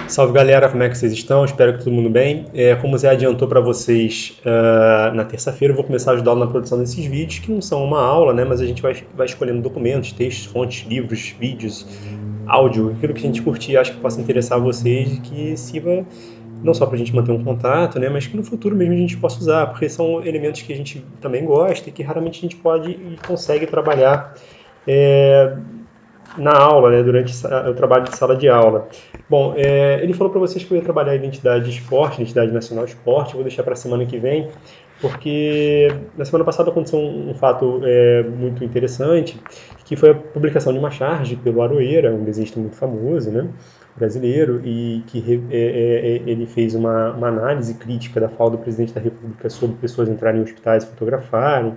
Salve galera, como é que vocês estão? Espero que todo mundo bem. Como o Zé adiantou para vocês na terça-feira, eu vou começar a ajudá-lo na produção desses vídeos, que não são uma aula, né? Mas a gente vai escolhendo documentos, textos, fontes, livros, vídeos, áudio, aquilo que a gente curtir, acho que possa interessar a vocês e que sirva não só para a gente manter um contato, né? Mas que no futuro mesmo a gente possa usar, porque são elementos que a gente também gosta e que raramente a gente pode e consegue trabalhar é, na aula, né, durante o trabalho de sala de aula. Bom, ele falou para vocês que eu ia trabalhar a identidade de esporte, identidade nacional de esporte, vou deixar para a semana que vem, porque na semana passada aconteceu um fato muito interessante, que foi a publicação de uma charge pelo Aroeira, um desenhista muito famoso, né, brasileiro, e que ele fez uma análise crítica da fala do presidente da República sobre pessoas entrarem em hospitais e fotografarem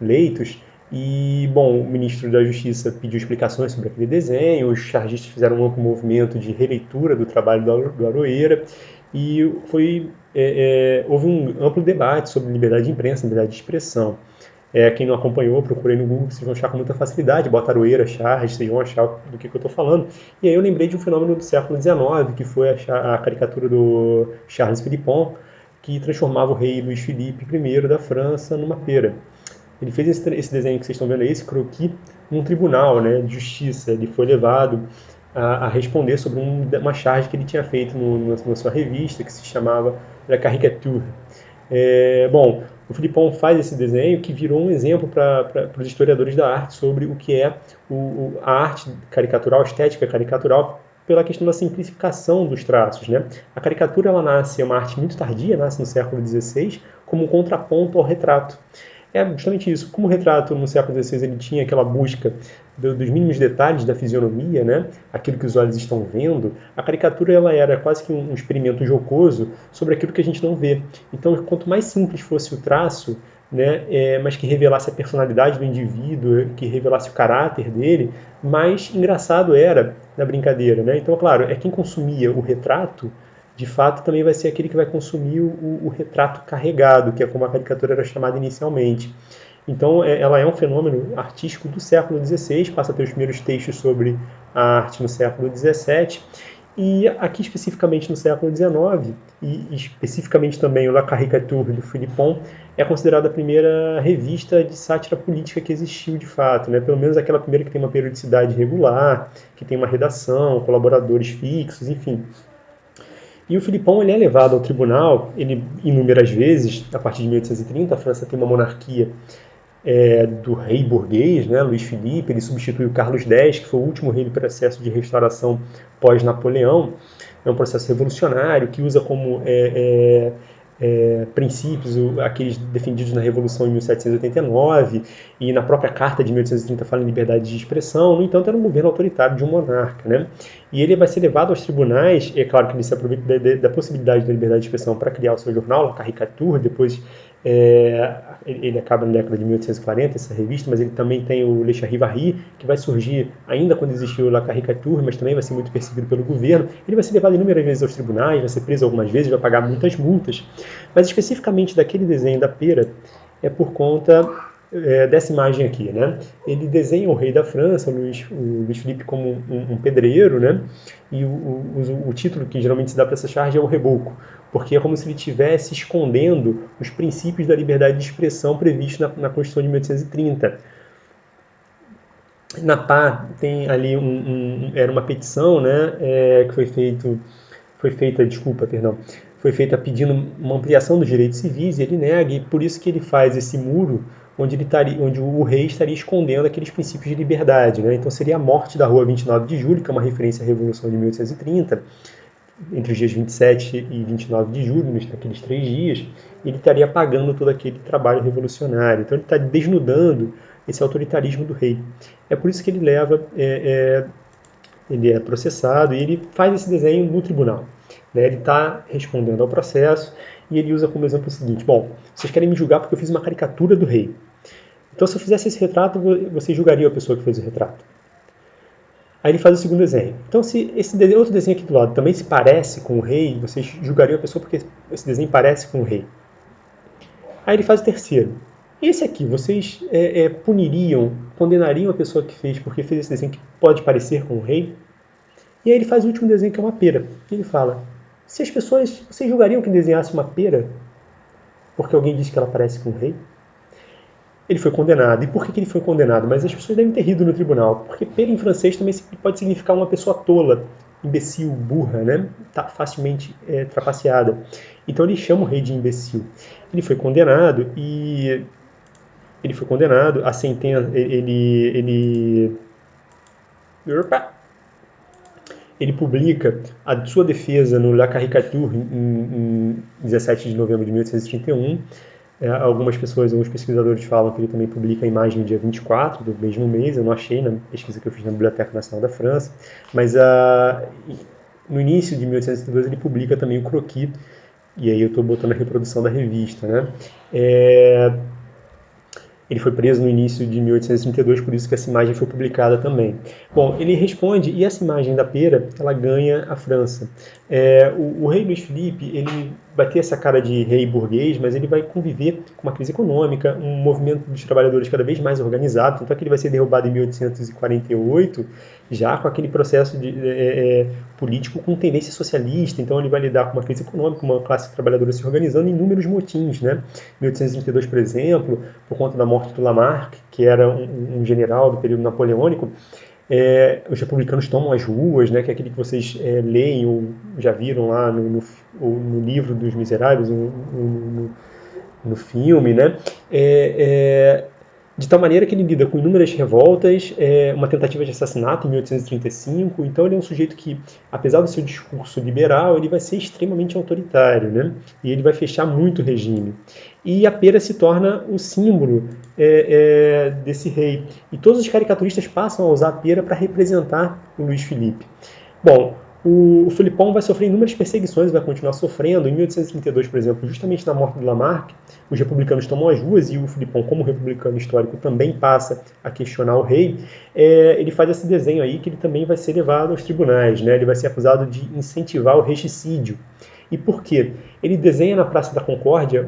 leitos. E, bom, o ministro da Justiça pediu explicações sobre aquele desenho, os chargistas fizeram um amplo movimento de releitura do trabalho do Aroeira, e houve um amplo debate sobre liberdade de imprensa, liberdade de expressão. Quem não acompanhou, procurei no Google, vocês vão achar com muita facilidade, bota Aroeira, Charges, vocês vão achar do que eu estou falando. E aí eu lembrei de um fenômeno do século XIX, que foi a caricatura do Charles Philippon, que transformava o rei Luís Felipe I da França numa pera. Ele fez esse desenho que vocês estão vendo aí, esse croquis, num tribunal, né, de justiça. Ele foi levado a responder sobre uma charge que ele tinha feito na sua revista, que se chamava La Caricature. Bom, o Philippon faz esse desenho que virou um exemplo para os historiadores da arte sobre o que é a arte caricatural, a estética caricatural, pela questão da simplificação dos traços, né? A caricatura ela nasce, é uma arte muito tardia, nasce no século XVI, como um contraponto ao retrato. É justamente isso. Como o retrato no século XVI ele tinha aquela busca dos mínimos detalhes da fisionomia, né? Aquilo que os olhos estão vendo, a caricatura ela era quase que um experimento jocoso sobre aquilo que a gente não vê. Então, quanto mais simples fosse o traço, né, mas que revelasse a personalidade do indivíduo, que revelasse o caráter dele, mais engraçado era na brincadeira. Né? Então, claro, quem consumia o retrato de fato também vai ser aquele que vai consumir o retrato carregado, que é como a caricatura era chamada inicialmente. Então, ela é um fenômeno artístico do século XVI, passa a ter os primeiros textos sobre a arte no século XVII, e aqui especificamente no século XIX, e especificamente também o La Caricature do Philippon, é considerada a primeira revista de sátira política que existiu de fato, né? Pelo menos aquela primeira que tem uma periodicidade regular, que tem uma redação, colaboradores fixos, enfim. E o Filipão ele é levado ao tribunal, ele inúmeras vezes, a partir de 1830, a França tem uma monarquia do rei burguês, né, Luís Filipe, ele substitui o Carlos X, que foi o último rei do processo de restauração pós-Napoleão. É um processo revolucionário que usa como princípios aqueles defendidos na Revolução em 1789 e na própria Carta de 1830 fala em liberdade de expressão. No entanto, era um governo autoritário de um monarca, né? E ele vai ser levado aos tribunais. É claro que ele se aproveita da possibilidade da liberdade de expressão para criar o seu jornal, a Caricature. Depois ele acaba na década de 1840, essa revista, mas ele também tem o Le Charivari, que vai surgir ainda quando existiu La Caricature, mas também vai ser muito perseguido pelo governo. Ele vai ser levado inúmeras vezes aos tribunais, vai ser preso algumas vezes, vai pagar muitas multas. Mas especificamente daquele desenho da pera, é por conta dessa imagem aqui, né? Ele desenha o rei da França, o Luís Filipe, como um pedreiro, né? E o título que geralmente se dá para essa charge é o reboco, porque é como se ele estivesse escondendo os princípios da liberdade de expressão previstos na Constituição de 1830. Na PA tem ali era uma petição, né? Que foi feita pedindo uma ampliação dos direitos civis, e ele nega, e por isso que ele faz esse muro onde o rei estaria escondendo aqueles princípios de liberdade. Né? Então seria a morte da Rua 29 de Julho, que é uma referência à Revolução de 1830, entre os dias 27 e 29 de julho, naqueles 3 dias, ele estaria apagando todo aquele trabalho revolucionário. Então ele está desnudando esse autoritarismo do rei. É por isso que ele ele é processado e ele faz esse desenho no tribunal. Né? Ele está respondendo ao processo e ele usa como exemplo o seguinte: bom, vocês querem me julgar porque eu fiz uma caricatura do rei. Então, se eu fizesse esse retrato, vocês julgariam a pessoa que fez o retrato. Aí ele faz o segundo desenho. Então, se esse outro desenho aqui do lado também se parece com o rei, vocês julgariam a pessoa porque esse desenho parece com o rei. Aí ele faz o terceiro. Esse aqui, vocês puniriam, condenariam a pessoa que fez porque fez esse desenho que pode parecer com o rei? E aí ele faz o último desenho, que é uma pera. E ele fala, se as pessoas, vocês julgariam que desenhasse uma pera porque alguém disse que ela parece com um rei? Ele foi condenado. E por que ele foi condenado? Mas as pessoas devem ter rido no tribunal, porque pera em francês também pode significar uma pessoa tola, imbecil, burra, né? Tá facilmente trapaceada. Então ele chama o rei de imbecil. Ele foi condenado e a sentença, ele publica a sua defesa no La Caricature em 17 de novembro de 1831. Algumas pessoas, alguns pesquisadores falam que ele também publica a imagem no dia 24 do mesmo mês. Eu não achei na pesquisa que eu fiz na Biblioteca Nacional da França, mas no início de 1832 ele publica também o croquis, e aí eu estou botando a reprodução da revista, né? Ele foi preso no início de 1832, por isso que essa imagem foi publicada também. Bom, ele responde, e essa imagem da pera, ela ganha a França. O rei Luís Felipe, ele vai ter essa cara de rei burguês, mas ele vai conviver com uma crise econômica, um movimento dos trabalhadores cada vez mais organizado, tanto é que ele vai ser derrubado em 1848, já com aquele processo político com tendência socialista. Então ele vai lidar com uma crise econômica, uma classe trabalhadora se organizando em inúmeros motins, né? Em 1832, por exemplo, por conta da morte do Lamarck, que era um general do período napoleônico, os republicanos tomam as ruas, né, que é aquele que vocês leem ou já viram lá no livro dos Miseráveis, no filme, né? De tal maneira que ele lida com inúmeras revoltas, uma tentativa de assassinato em 1835. Então ele é um sujeito que, apesar do seu discurso liberal, ele vai ser extremamente autoritário, né? E ele vai fechar muito o regime. E a pera se torna o símbolo desse rei. E todos os caricaturistas passam a usar a pera para representar o Luís Felipe. Bom, o Filipão vai sofrer inúmeras perseguições, vai continuar sofrendo. Em 1832, por exemplo, justamente na morte do Lamarck, os republicanos tomam as ruas e o Filipão, como republicano histórico, também passa a questionar o rei. Ele faz esse desenho aí que ele também vai ser levado aos tribunais, né? Ele vai ser acusado de incentivar o regicídio. E por quê? Ele desenha na Praça da Concórdia,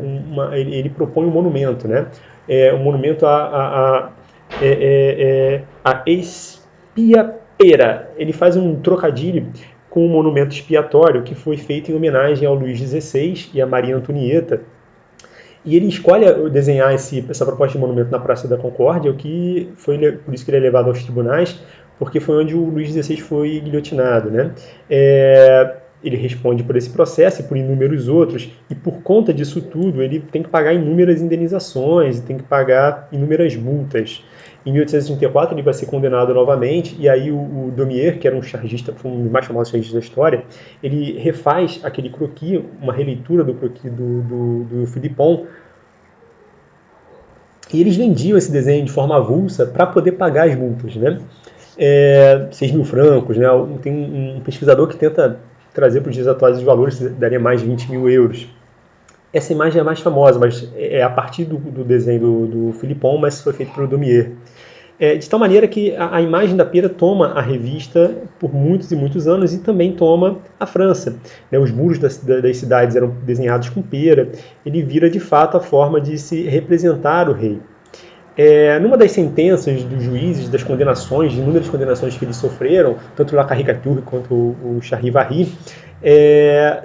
ele propõe um monumento, né? Um monumento a Espiapera. Ele faz um trocadilho com um monumento expiatório que foi feito em homenagem ao Luís XVI e a Maria Antonieta. E ele escolhe desenhar essa proposta de monumento na Praça da Concórdia, que foi por isso que ele é levado aos tribunais, porque foi onde o Luís XVI foi guilhotinado, né? Ele responde por esse processo e por inúmeros outros, e por conta disso tudo ele tem que pagar inúmeras indenizações, tem que pagar inúmeras multas. Em 1834 ele vai ser condenado novamente, e aí o Daumier, que era um chargista, foi um dos mais famosos chargistas da história, ele refaz aquele croquis, uma releitura do croquis do Filipão, e eles vendiam esse desenho de forma avulsa para poder pagar as multas, né? 6 mil francos, né? Tem um pesquisador que tenta trazer para os dias atuais os valores, daria mais de 20 mil euros. Essa imagem é a mais famosa, mas é a partir do desenho do Filipão, mas foi feito pelo Daumier. De tal maneira que a imagem da pera toma a revista por muitos e muitos anos e também toma a França. Os muros das cidades eram desenhados com pera. Ele vira de fato a forma de se representar o rei. Numa das sentenças dos juízes, das condenações, de inúmeras condenações que eles sofreram, tanto La Caricature quanto o Charivari,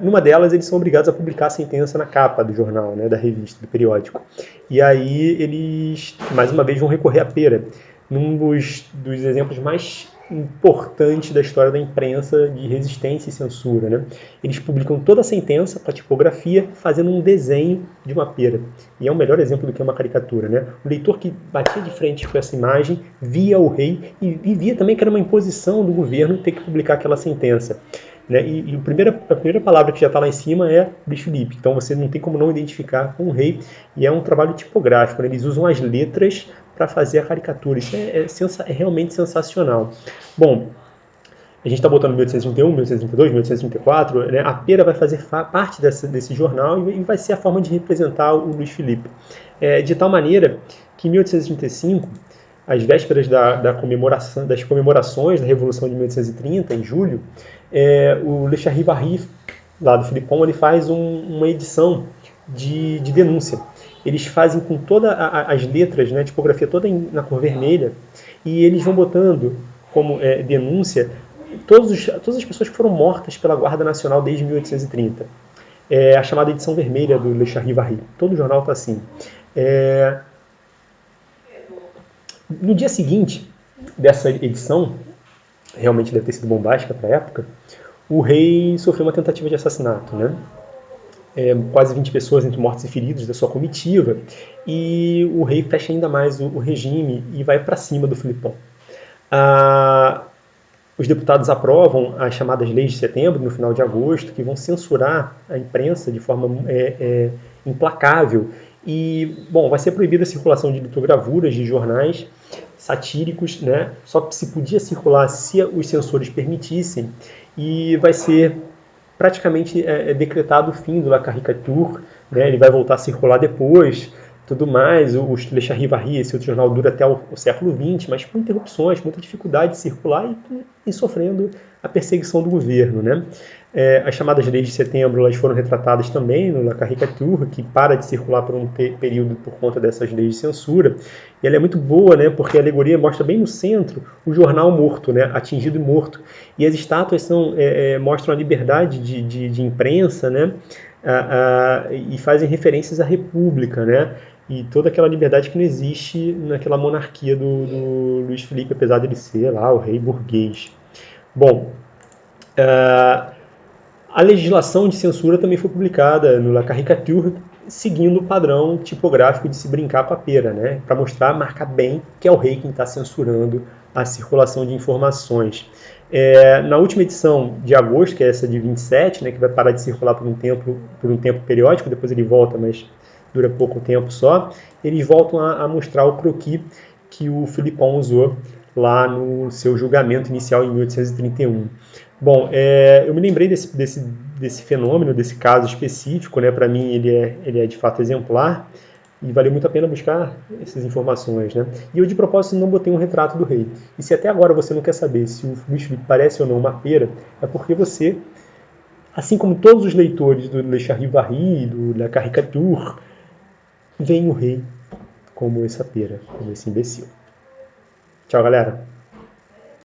numa delas eles são obrigados a publicar a sentença na capa do jornal, né, da revista, do periódico. E aí eles, mais uma vez, vão recorrer à pera, num dos exemplos mais importantes da história da imprensa de resistência e censura, né? Eles publicam toda a sentença com a tipografia, fazendo um desenho de uma pera. E é o melhor exemplo do que uma caricatura, né? O leitor que batia de frente com essa imagem via o rei e via também que era uma imposição do governo ter que publicar aquela sentença. Né? E a primeira palavra que já está lá em cima é Luís Felipe. Então você não tem como não identificar com o rei. E é um trabalho tipográfico, né? Eles usam as letras para fazer a caricatura. Isso é realmente sensacional. Bom, a gente está botando 1831, 1832, 1834. Né? A pera vai fazer parte desse jornal e vai ser a forma de representar o Luís Felipe. De tal maneira que em 1835, às vésperas das comemorações da Revolução de 1830, em julho, o Le Charivari, lá do Filipão, ele faz uma edição de denúncia. Eles fazem com todas as letras, né, a tipografia toda na cor vermelha, e eles vão botando como denúncia todas as pessoas que foram mortas pela Guarda Nacional desde 1830. É a chamada edição vermelha do Le Charivari. Todo jornal está assim. No dia seguinte dessa edição, realmente deve ter sido bombástica para a época, o rei sofreu uma tentativa de assassinato, né? Quase 20 pessoas entre mortos e feridos da sua comitiva, e o rei fecha ainda mais o regime e vai para cima do Filipão. Os deputados aprovam as chamadas leis de setembro, no final de agosto, que vão censurar a imprensa de forma implacável. E, bom, vai ser proibida a circulação de litogravuras de jornais satíricos, né? Só se podia circular se os censores permitissem, e vai ser praticamente decretado o fim do La Caricature, né? Ele vai voltar a circular depois, tudo mais. O Le Charivari, esse outro jornal, dura até o século XX, mas com interrupções, muita dificuldade de circular e sofrendo a perseguição do governo, né? As chamadas leis de setembro, elas foram retratadas também no La Caricature, que para de circular por um período por conta dessas leis de censura. E ela é muito boa, né? Porque a alegoria mostra bem no centro o jornal morto, né? Atingido e morto. E as estátuas mostram a liberdade de imprensa, né? E fazem referências à república, né? E toda aquela liberdade que não existe naquela monarquia do Luiz Felipe, apesar dele ser lá o rei burguês. Bom, a legislação de censura também foi publicada no La Caricature, seguindo o padrão tipográfico de se brincar com a pera, né? Para mostrar, marcar bem que é o rei quem está censurando a circulação de informações. Na última edição de agosto, que é essa de 27, né, que vai parar de circular por um tempo periódico, depois ele volta, mas dura pouco tempo só, eles voltam a mostrar o croquis que o Filipão usou lá no seu julgamento inicial em 1831. Bom, eu me lembrei desse fenômeno, desse caso específico, né? Para mim ele é de fato exemplar e valeu muito a pena buscar essas informações, né? E eu de propósito não botei um retrato do rei. E se até agora você não quer saber se o Luiz Felipe parece ou não uma pera, é porque você, assim como todos os leitores do Le Charivari, do La Caricature, veem o rei como essa pera, como esse imbecil. Tchau, galera!